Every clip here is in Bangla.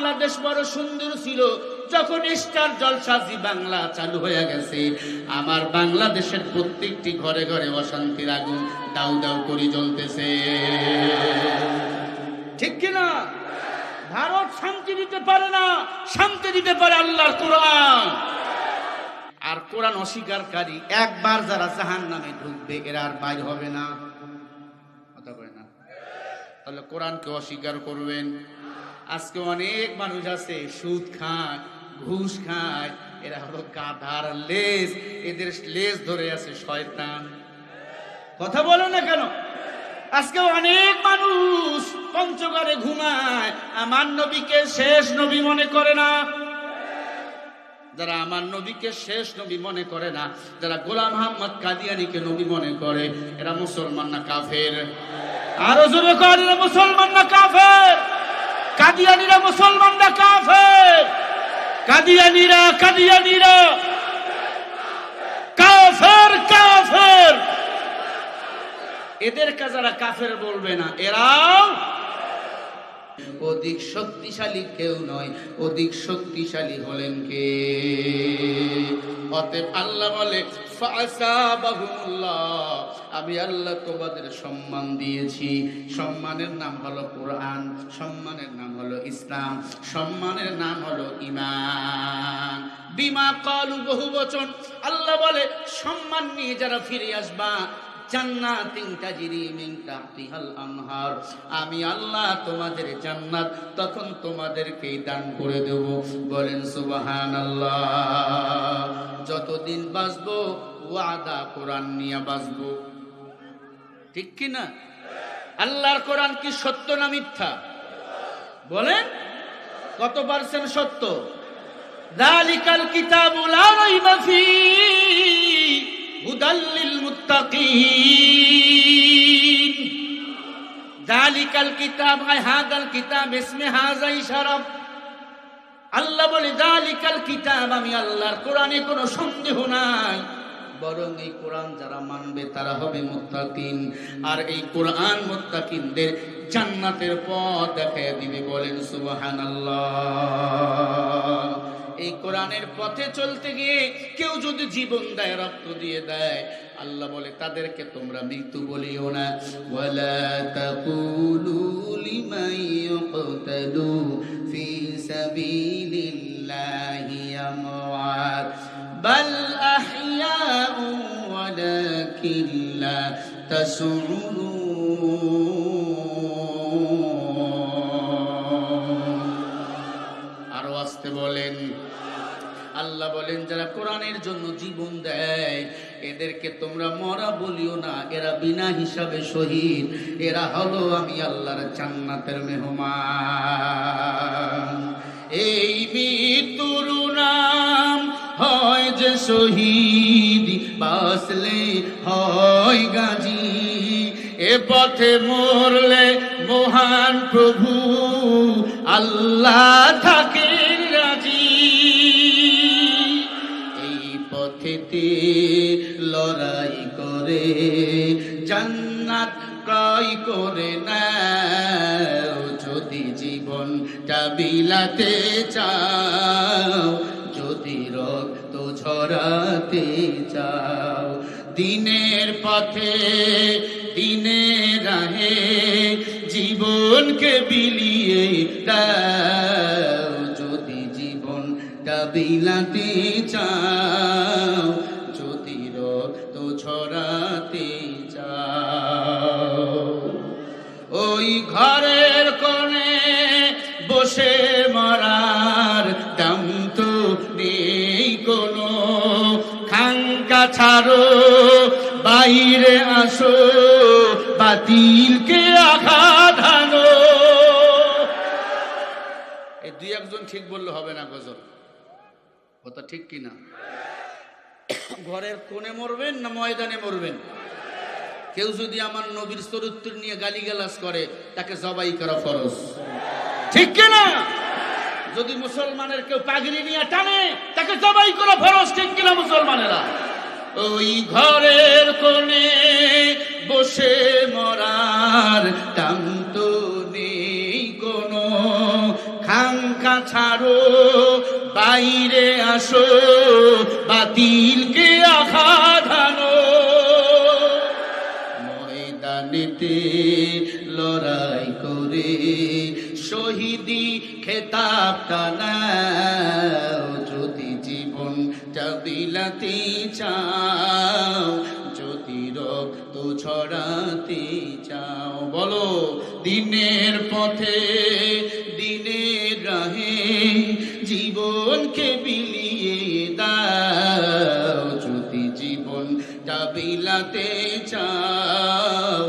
বাংলাদেশ বড় সুন্দর ছিল, যখন স্টার জলসা জি বাংলা চালু হয়ে গেছে, আমার বাংলাদেশের প্রত্যেকটি ঘরে ঘরে অশান্তির আগুন দাউ দাউ করে জ্বলতেছে। ঠিক কিনা? ভারত শান্তি দিতে পারে না, শান্তি দিতে পারে আল্লাহর কোরআন। আর কোরআন অস্বীকারী একবার যারা জাহান্নামে ঢুকবে এরা আর বাইর হবে না। কথা কয় না? তাহলে কোরআনকে অস্বীকার করবেন। আজকে অনেক মানুষ আছে সুদ খায়, ঘুষ খায়, এরা হলো গাধার লেজ, এদের লেজ ধরে আছে শয়তান। কথা বলো না কেন? আজকে অনেক মানুষ পঞ্চগড়ে ঘুমায়, আমার নবীকে শেষ নবী মনে করে না। যারা আমার নবীকে শেষ নবী মনে করে না, যারা গোলাম মোহাম্মদ কাদিয়ানীকে নবী মনে করে, এরা মুসলমান না কাফের? আরো জোরে কর, এরা মুসলমান না কাফের? কাদিয়ানীরা মুসলমান না কাফের? কাদিয়ানীরা কাফের কাফের। এদেরকে যারা কাফের বলবে না, এরাও অধিক শক্তিশালী কেউ নয়, অধিক শক্তিশালী হলেন কে? অতএব আল্লাহ বলে ফাসাবাহুমুল্লাহ, আমি আল্লাহ তোমাদের সম্মান দিয়েছি। সম্মানের নাম হলো কোরআন, সম্মানের নাম হলো ইসলাম, সম্মানের নাম হলো ঈমান। বিমা ক্বালু বহুবচন। আল্লাহ বলে সম্মান নিয়ে যারা ফিরে আসবা, জান্নাতিন তাজরি মিন তাহতিহাল আনহার, আমি আল্লাহ তোমাদের জান্নাত তখন তোমাদেরকেই দান করে দেব। বলেন সুবহানাল্লাহ। যতদিন বাঁচবো ওয়াদা কোরআন নিয়ে বাঁচবো। ঠিক কি না? আল্লাহর কোরআন কি সত্য না মিথ্যা? বলেন কত পার্সেন্ট সত্য? যালিকাল কিতাবু লা রাইবা ফীহি হুদাল্লিল মুত্তাকিন। যালিকাল কিতাব, হাদাল কিতাব ইসমে হাযা ইশারা। আল্লাহ বলে যালিকাল কিতাব, আমি আল্লাহর কোরআনে কোনো সন্দেহ নাই, বরং এই কোরআন যারা মানবে তারা হবে মুত্তাকিন। আর এই কোরআন মুত্তাকিনদের জান্নাতের পথ দেখায় দিবে। বলেন সুবহানাল্লাহ। এই কোরআনের পথে চলতে গিয়ে কেউ যদি জীবন দেয়, রক্ত দিয়ে দেয়, আল্লাহ বলে তাদেরকে তোমরা মৃত্যু বলিও না। ওয়ালা তাকুলু লিমান ইউকতালু ফি সাবিলিল্লাহি আমওয়াত বাল আহইয়াউ ওয়ালাকিন লা তাশউরুন। আরো আসতে বলেন। আল্লাহ বলেন যারা কোরআনের জন্য জীবন দেয় এদেরকে তোমরা মরা বলিও না, এরা বিনা হিসাবে শহীদ, এরা হলো আমি আল্লাহর জান্নাতের মেহমান। এই মৃত্যুর নাম হয় যে শহীদ, বাঁচলে হয় গাজী, এ পথে মরলে মহান প্রভু আল্লাহ থাকে রাজি। এই পথেতে লড়াই করে জান্নাত ক্রয় করে নাও, যদি জীবনটা বিলাতে চাও, যদি রক্ত ঝরাতে চাও, দিনের পথে দিনের রাহে জীবনকে বিলিয়ে দাও, যদি জীবনটা বিলাতে চাও, যদি রক্ত ছড়াতে চাও। ওই ঘরের কোণে বসে মরার দাম তো নেই কোনো, খাঙ্কা ছাড়ো বাইরে আসো, বাতিলকে আঘাত হানো। এই দুই একজন ঠিক বললে হবে না গজল, কথা ঠিক কিনা? ঘরের কোণে মরবেন না ময়দানে মরবেন? কেউ যদি আমার নবীর চরিত্র নিয়ে গালিগালাজ করে তাকে জবাই করা ফরজ, ঠিক কিনা? যদি মুসলমানের কেউ পাগড়ি নিয়ে টানে তাকে জবাই করা ফরজ, ঠিক কিনা মুসলমানেরা? ওই ঘরের কোণে বসে মরার দাম তো নেই কোনো, খাঙ্কা ঢাকা ছাড়ো, বাইরে আসো, বাতিলকে আঘাত হানো। ময়দানেতে লড়াই করে শহীদি খেতাবটা নাও, যদি জীবনটা বিলাতে চাও, যদি রক্ত ছড়াতে চাও। বলো, দিনের পথে দিনের রাহে জীবনকে বিলিয়ে দাও, যদি জীবনটা বিলাতে চাও,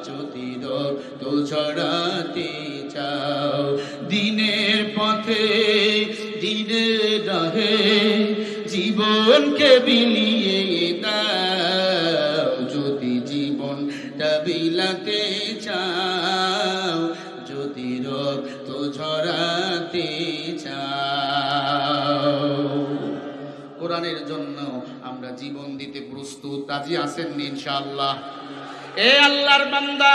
যদি রক্ত ছড়াতে চাও। দিনের পথে দিনের রাহে জীবনকে বিলিয়ে দাও, যদি জীবনটা বিলাতে চাও, যদি রক্ত ঝরাতে চাও। কোরআনের জন্য আমরা জীবন দিতে প্রস্তুত, রাজি আছেন ইনশাআল্লাহ? এ আল্লাহর বান্দা,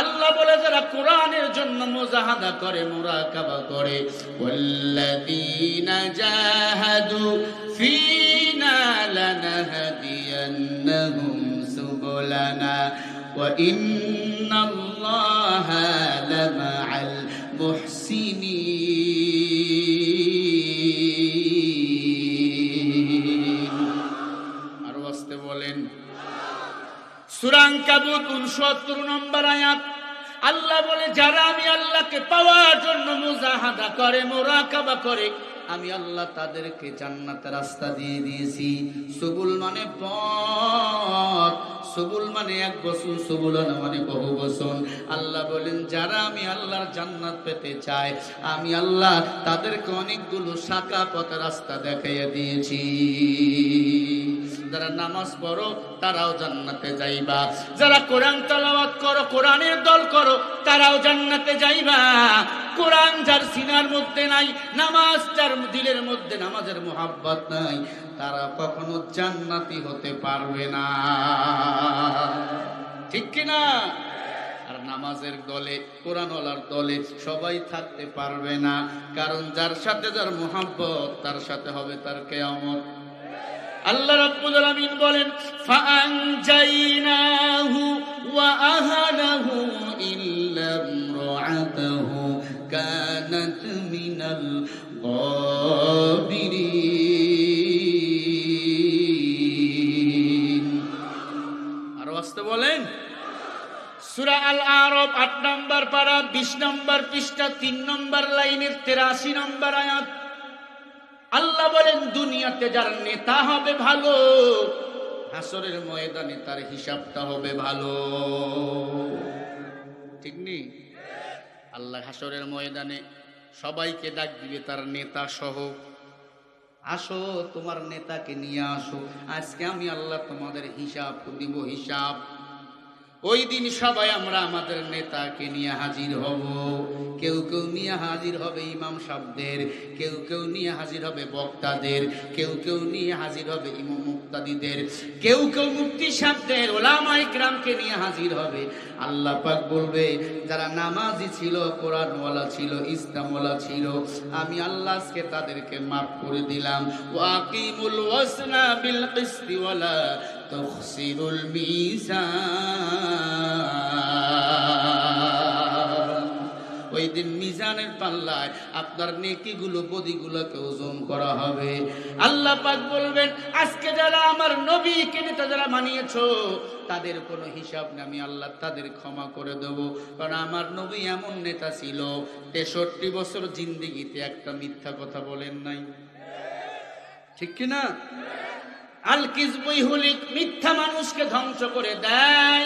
আল্লাহ বলে যারা কোরআনের জন্য মুজাহাদা করে, মুরাকাবা করে, ওয়াল্লাযীনা জাহাদু ফীনা লানাহদিয়ান্নাহুম সুবুলানা ওয়া ইন্নাল্লাহা লামাআল মুহসিনিন। আরো আসতে বলেন। সূরা আনকাবুত 69 নম্বর আয়াত। আল্লাহ বলে, যারা আমি আল্লাহকে পাওয়ার জন্য মুজাহাদা করে, মুরাকাবা করে, আমি আল্লাহ তাদেরকে জান্নাতের রাস্তা দিয়ে দিয়েছি। সুবুল মানে পথ, সুবুল মানে এক বচন, সুবুলানা মানে বহু বচন। আল্লাহ বলেন, যারা আমি আল্লাহর জান্নাত পেতে চায়, আমি আল্লাহ তাদেরকে অনেকগুলো শাখা পথ রাস্তা দেখাইয়া দিয়েছি। যারা নামাজ পড়ো তারাও জান্নাতে যাইবা, যারা কোরআন তেলাওয়াত করো, কোরআনের দল করো, তারাও জান্নাতে যাইবা। কোরআন যার সিনার মধ্যে নাই, নামাজ যার দিলের মধ্যে নামাজের মোহাব্বত নাই, তারা কখনো জান্নাতি হতে পারবে না। ঠিক কিনা? আর নামাজের দলে, কোরআনওয়ালার দলে সবাই থাকতে পারবে না, কারণ যার সাথে যার মোহাব্বত, তার সাথে হবে তার কিয়ামত। আল্লাহ রাব্বুল আলামিন বলেন, ফাআনজাইনাহু ওয়া আহলাহু ইল্লা ইমরাআতাহু কানাত মিনাল গাবিরিন। আরো আসতে বলেন। সূরা আল আরাফ 8 নম্বর পারা 20 নম্বর পৃষ্ঠা 3 নম্বর লাইনের 83 নম্বর আয়াত। আল্লাহ বলেন, দুনিয়াতে যার নেতা হবে ভালো, হাসরের ময়দানে তার হিসাবটা হবে ভালো। ঠিক নেই? আল্লাহ হাসরের ময়দানে সবাইকে ডাক দিবে, তার নেতা সহ, আসো তোমার নেতাকে নিয়ে আসো, আজকে আমি আল্লাহ তোমাদের হিসাব দিব, হিসাব। ওই দিন সবাই আমরা আমাদের নেতাকে নিয়ে হাজির হব। কেউ কেউ নিয়ে হাজির হবে ইমাম সাহেবদের, কেউ কেউ নিয়ে হাজির হবে বক্তাদের, কেউ কেউ নিয়ে হাজির হবে ইমাম মুক্তাদিদের, কেউ কেউ মুফতি সাহেবদের, ওলামায়ে কিরামকে নিয়ে হাজির হবে। আল্লাহ পাক বলবে, যারা নামাজি ছিল, কোরআনওয়ালা ছিল, ইসলামওয়ালা ছিল, আমি আল্লাহ আজকে তাদেরকে মাফ করে দিলাম। ওয়াকিমুল ওয়াজনা বিল কিসতি ওয়ালা তুখসিরুল মিজান। ওই দিন মিজানের পাল্লায় আপনার নেকিগুলো, বদিগুলোকে ওজন করা হবে। আল্লাহ পাক বলবেন, আজকে যারা আমার নবীকে নেতা যারা মানিয়েছো, তাদের কোনো হিসাব না, আমি আল্লাহ তাদের ক্ষমা করে দেব। কারণ আমার নবী এমন নেতা ছিল, 63 বছর জিন্দেগিতে একটা মিথ্যা কথা বলেন নাই। ঠিক কিনা? আল কিযবু ইহলিক, মিথ্যা মানুষকে ধ্বংস করে দেয়,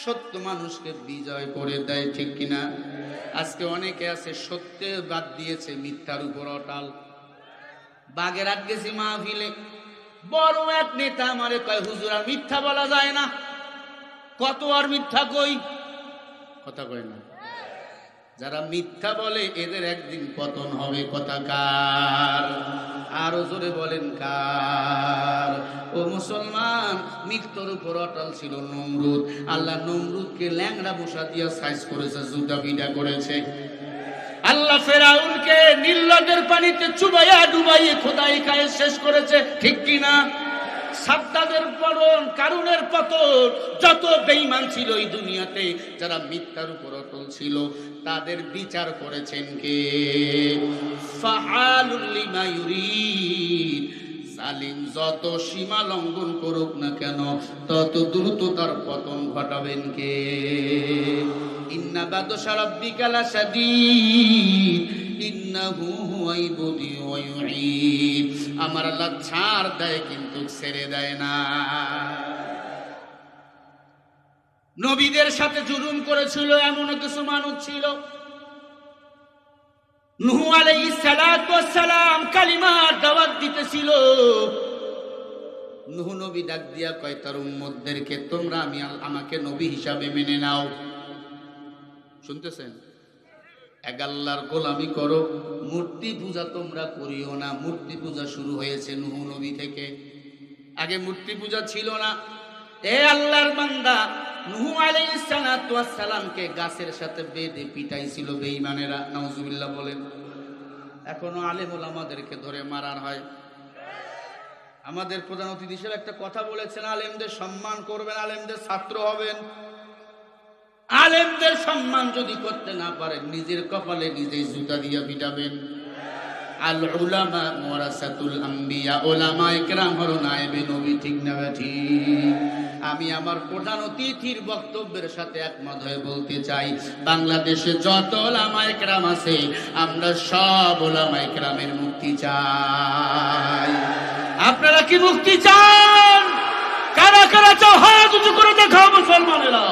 সত্য মানুষকে বিজয় করে দেয়। ঠিক কিনা? আজকে অনেকে আছে সত্যে বাদ দিয়েছে, মিথ্যার উপর অটাল। বাগেরহাট গেছি মাহফিলে, বড় এক নেতা আমারে কয়, হুজুর আর মিথ্যা বলা যায় না। কত আর মিথ্যা কই? কথা কয় না। যারা মিথ্যা বলে এদের একদিন পতন হবে। কথা কার? আরো জোরে বলেন কার? ও মুসলমান, মৃত্যুর উপর অটল ছিল নমরুদ। আল্লাহ নমরুদকে ল্যাংড়া মশা দিয়া সাইজ করেছে, জুতা বিটা করেছে। আল্লাহ ফেরাউনকে নীল নদের পানিতে চুবাইয়া ডুবাইয়ে খোদাই খায় শেষ করেছে, ঠিক কিনা? সাদ্দাদের পতন, কারুনের পতন, যত বেঈমান ছিল এই দুনিয়াতে, যারা মিথ্যার উপর অটল ছিল, তাদের বিচার করেছেন কে? ফাআলুল লিমা ইউরিদ। জালিম যত সীমা লঙ্ঘন করুক না কেন, তত দ্রুত তার পতন ঘটাবেন কে? ইন্না বাদশা রাব্বিকা লাশাদীদ ইন্নাহু হুয়াল বুদিউ ওয়া ইউঈদ। আমার আল্লাহ ছাড় দেয় কিন্তু ছেড়ে দেয় না। নবীদের সাথে জুলুম করেছিল এমন কিছু মানুষ ছিল। নূহ আলাইহিস সালাতু ওয়াস সালাম কালিমার দাওয়াত দিতেছিল। নূহ নবী ডাক দিয়া কয় তার উম্মতদেরকে, তোমরা আমাকে নবী হিসাবে মেনে নাও। শুনতেছেন? এক আল্লাহর গোলামি করো, মূর্তি পূজা তোমরা করিও না। মূর্তি পূজা শুরু হয়েছে নূহ নবী থেকে, আগে মূর্তি পূজা ছিল না। এ আল্লাহর বান্দা, নূহ আলাইহিস সালাতু ওয়াস সালামকে গাছের সাথে বেঁধে পিটাইছিল বেঈমানেরা, নাউজুবিল্লাহ বলেন। এখনো আলেম ওলামাদেরকে ধরে মারার হয়। আমাদের প্রধান অতিথি হিসেবে একটা কথা বলেছেন, আলেমদের সম্মান করবেন, আলেমদের ছাত্র হবেন। আলেমদের সম্মান যদি করতে না পারেন, নিজের কপালে নিজেই জুতা দিয়ে পিটাবেন। আল উলামা ওয়ারাসাতুল আম্বিয়া, উলামায়ে কেরাম হলো নায়েবে নবী, ঠিক না ঠিক? আমি আমার প্রধান অতিথির বক্তব্যের সাথে একমত হয়ে বলতে চাই, বাংলাদেশে যত উলামায়ে কেরাম আছে, আমরা সব উলামায়ে কেরামের মুক্তি চাই। আপনারা কি মুক্তি চান? কারা কারা চাও হাত উঁচু করে দেখাও মুসলমানেরা।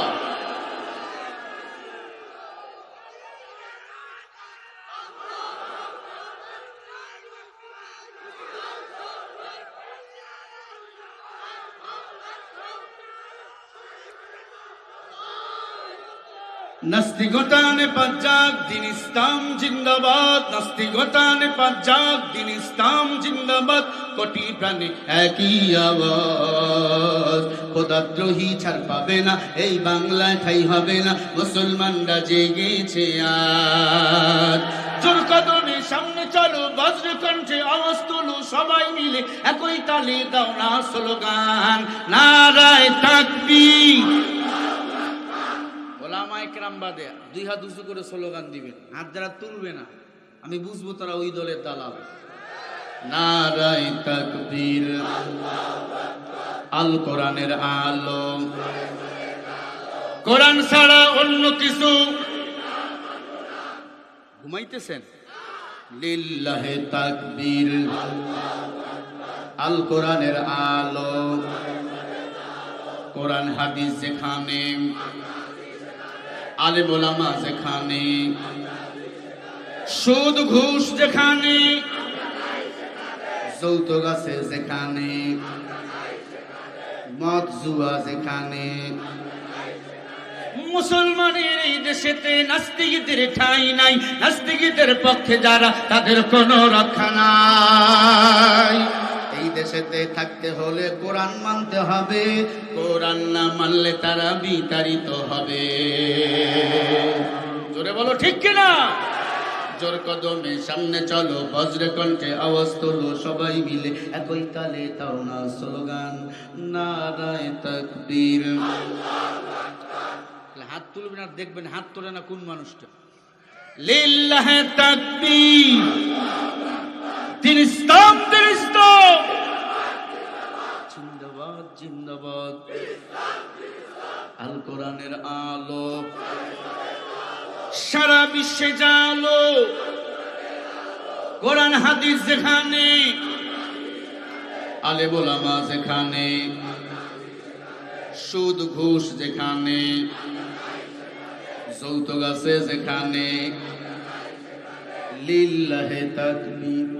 নাস্তিকতানে পাঁচাক দিন ইসলাম জিন্দাবাদ, নাস্তিকতানে পাঁচাক দিন ইসলাম জিন্দাবাদ, কোটি প্রাণে একই আওয়াজ। খোদাদ্রোহী ছাড় পাবে না, এই বাংলায় ঠাই হবে না, মুসলমানরা জেগেছে আজ। জোর কদমে সামনে চলো, বজ্র কণ্ঠে আওয়াজ তোলো, সবাই মিলে একই তালে দাও না স্লোগান, নারায়ে তাকবীর। ওলামায়ে কেরাম বাদে দুই হাত উঁচু করে স্লোগান দিবেন, হাত যারা তুলবে না আমি বুঝবো তারা ওই দলের দালাল। নারায়ে তাকবীর, আল কোরআনের আলো, কোরআন ছাড়া অন্য কিছু। ঘুমাইতেছেন? লিল্লাহে তাকবীর, আল কোরআনের আলো, কোরআন হাদিস যেখানে, আলেম ওলামা যেখানে, সুদ ঘুষ যেখানে, যৌতুক আছে যেখানে, মদ জুয়া যেখানে, মুসলমানের এই দেশেতে নাস্তিকদের ঠাঁই নাই। নাস্তিকদের পক্ষে যারা, তাদের কোনো রক্ষা নাই। এই দেশেতে থাকতে হলে কোরআন মানতে হবে, কোরআন না মানলে তারা বিতাড়িত হবে। জোরে বলো ঠিক কিনা? জোর কদমে সামনে চলো, বজ্র কণ্ঠে আওয়াজ তোলো, সবাই মিলে একই তালে দাও না স্লোগান, নারায়ে তাকবীর। হাত তুলবেন আর দেখবেন হাত তোলে না কোন মানুষটা। লিল্লাহে তাকবীর, দিন ইসলাম, দিন ইসলাম জিন্দাবাদ, জিন্দাবাদ। আল কোরআনের আলো সারা বিশ্বে জালো, কোরআন হাদিস যেখানে, আলেম ওলামা যেখানে, সুদ ঘুষ যেখানে, যৌতুক আছে যেখানে, লিল্লাহে তাকবীর।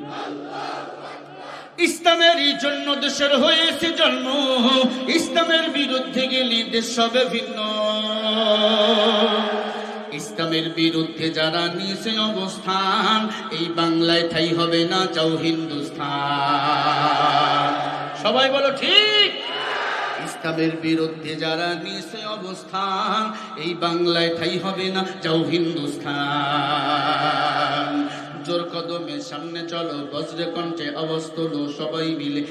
ইসলামের জন্য দেশের হয়েছে জন্ম, ইসলামের বিরুদ্ধে গেলে দেশ হবে ভিন্ন। ইসলামের বিরুদ্ধে যারা নিয়েছে অবস্থান, এই বাংলায় ঠাই হবে না, চাও হিন্দুস্তান। সবাই বলো ঠিক। ইসলামের বিরুদ্ধে যারা নিছে অবস্থান, এই বাংলায় ঠাই হবে না, যাও হিন্দুস্তান। জোর কদমে সামনে চলো, বজ্রে কণ্ঠে আওয়াজ তোলো সবাই মিলে।